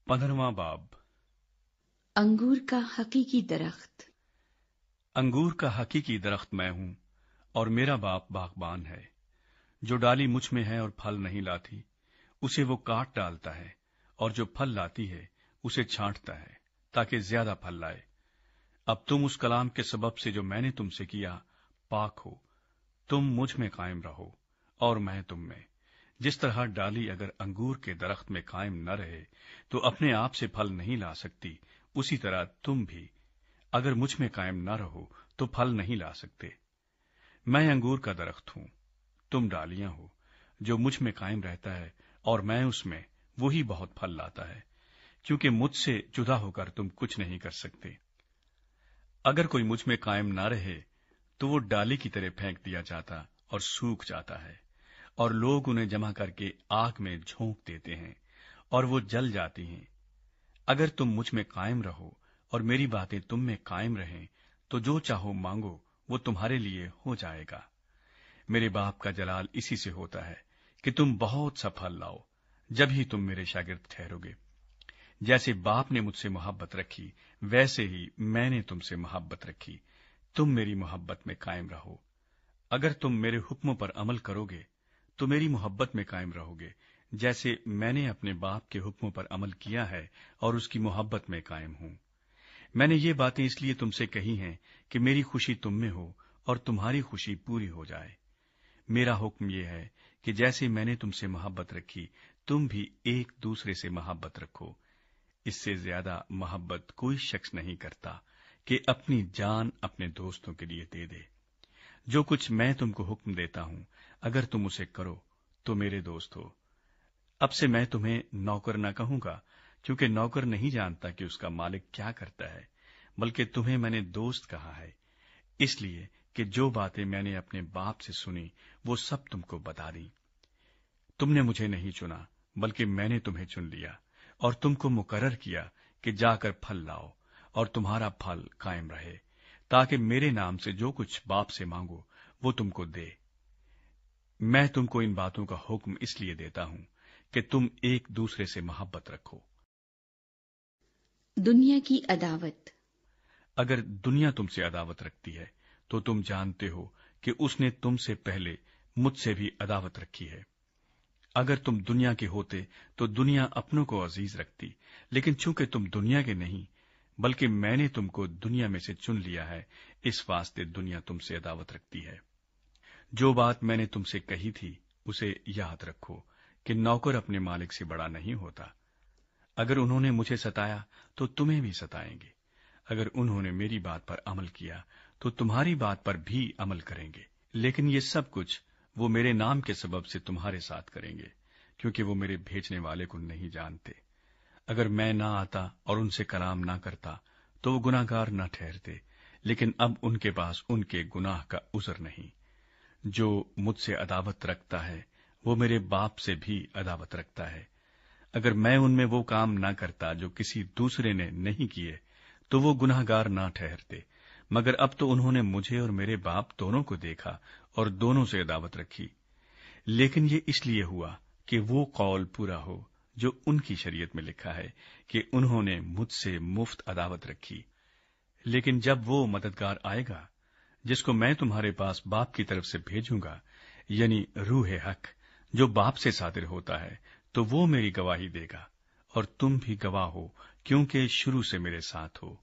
15वां बाब। अंगूर का हकीकी दरख्त। अंगूर का हकीकी दरख्त मैं हूं और मेरा बाप बागबान है। जो डाली मुझ में है और फल नहीं लाती, उसे वो काट डालता है, और जो फल लाती है उसे छांटता है ताकि ज्यादा फल लाए। अब तुम उस कलाम के सबब से जो मैंने तुमसे किया पाक हो। तुम मुझ में कायम रहो और मैं तुम में। जिस तरह डाली अगर अंगूर के दरख्त में कायम न रहे तो अपने आप से फल नहीं ला सकती, उसी तरह तुम भी अगर मुझ में कायम न रहो तो फल नहीं ला सकते। मैं अंगूर का दरख्त हूं, तुम डालियां हो। जो मुझ में कायम रहता है और मैं उसमें, वही बहुत फल लाता है, क्योंकि मुझसे जुदा होकर तुम कुछ नहीं कर सकते। अगर कोई मुझ में कायम न रहे तो वो डाली की तरह फेंक दिया जाता और सूख जाता है, और लोग उन्हें जमा करके आग में झोंक देते हैं और वो जल जाती हैं। अगर तुम मुझ में कायम रहो और मेरी बातें तुम में कायम रहें, तो जो चाहो मांगो वो तुम्हारे लिए हो जाएगा। मेरे बाप का जलाल इसी से होता है कि तुम बहुत सा फल लाओ, जब ही तुम मेरे शागिर्द ठहरोगे। जैसे बाप ने मुझसे मोहब्बत रखी, वैसे ही मैंने तुमसे मोहब्बत रखी। तुम मेरी मोहब्बत में कायम रहो। अगर तुम मेरे हुक्मों पर अमल करोगे तो मेरी मोहब्बत में कायम रहोगे, जैसे मैंने अपने बाप के हुक्मों पर अमल किया है और उसकी मोहब्बत में कायम हूं। मैंने ये बातें इसलिए तुमसे कही हैं कि मेरी खुशी तुम में हो और तुम्हारी खुशी पूरी हो जाए। मेरा हुक्म ये है कि जैसे मैंने तुमसे मोहब्बत रखी, तुम भी एक दूसरे से मोहब्बत रखो। इससे ज्यादा मोहब्बत कोई शख्स नहीं करता कि अपनी जान अपने दोस्तों के लिए दे दे। जो कुछ मैं तुमको हुक्म देता हूं, अगर तुम उसे करो तो मेरे दोस्त हो। अब से मैं तुम्हें नौकर न कहूंगा, क्योंकि नौकर नहीं जानता कि उसका मालिक क्या करता है, बल्कि तुम्हें मैंने दोस्त कहा है, इसलिए कि जो बातें मैंने अपने बाप से सुनी वो सब तुमको बता दी। तुमने मुझे नहीं चुना, बल्कि मैंने तुम्हें चुन लिया और तुमको मुकर्रर किया कि जाकर फल लाओ और तुम्हारा फल कायम रहे, ताकि मेरे नाम से जो कुछ बाप से मांगो वो तुमको दे। मैं तुमको इन बातों का हुक्म इसलिए देता हूं कि तुम एक दूसरे से मोहब्बत रखो। दुनिया की अदावत। अगर दुनिया तुमसे अदावत रखती है तो तुम जानते हो कि उसने तुमसे पहले मुझसे भी अदावत रखी है। अगर तुम दुनिया के होते तो दुनिया अपनों को अजीज रखती, लेकिन चूंकि तुम दुनिया के नहीं बल्कि मैंने तुमको दुनिया में से चुन लिया है, इस वास्ते दुनिया तुमसे अदावत रखती है। जो बात मैंने तुमसे कही थी उसे याद रखो कि नौकर अपने मालिक से बड़ा नहीं होता। अगर उन्होंने मुझे सताया तो तुम्हें भी सताएंगे। अगर उन्होंने मेरी बात पर अमल किया तो तुम्हारी बात पर भी अमल करेंगे। लेकिन ये सब कुछ वो मेरे नाम के सबब से तुम्हारे साथ करेंगे, क्योंकि वो मेरे भेजने वाले को नहीं जानते। अगर मैं ना आता और उनसे कलाम ना करता तो वो गुनाहगार न ठहरते, लेकिन अब उनके पास उनके गुनाह का उज़र नहीं। जो मुझसे अदावत रखता है वो मेरे बाप से भी अदावत रखता है। अगर मैं उनमें वो काम ना करता जो किसी दूसरे ने नहीं किए तो वो गुनाहगार ना ठहरते, मगर अब तो उन्होंने मुझे और मेरे बाप दोनों को देखा और दोनों से अदावत रखी। लेकिन ये इसलिए हुआ कि वो कौल पूरा हो जो उनकी शरीयत में लिखा है कि उन्होंने मुझसे मुफ्त अदावत रखी। लेकिन जब वो मददगार आएगा जिसको मैं तुम्हारे पास बाप की तरफ से भेजूंगा, यानी रूह हक, जो बाप से सादिर होता है, तो वो मेरी गवाही देगा और तुम भी गवाह हो, क्योंकि शुरू से मेरे साथ हो।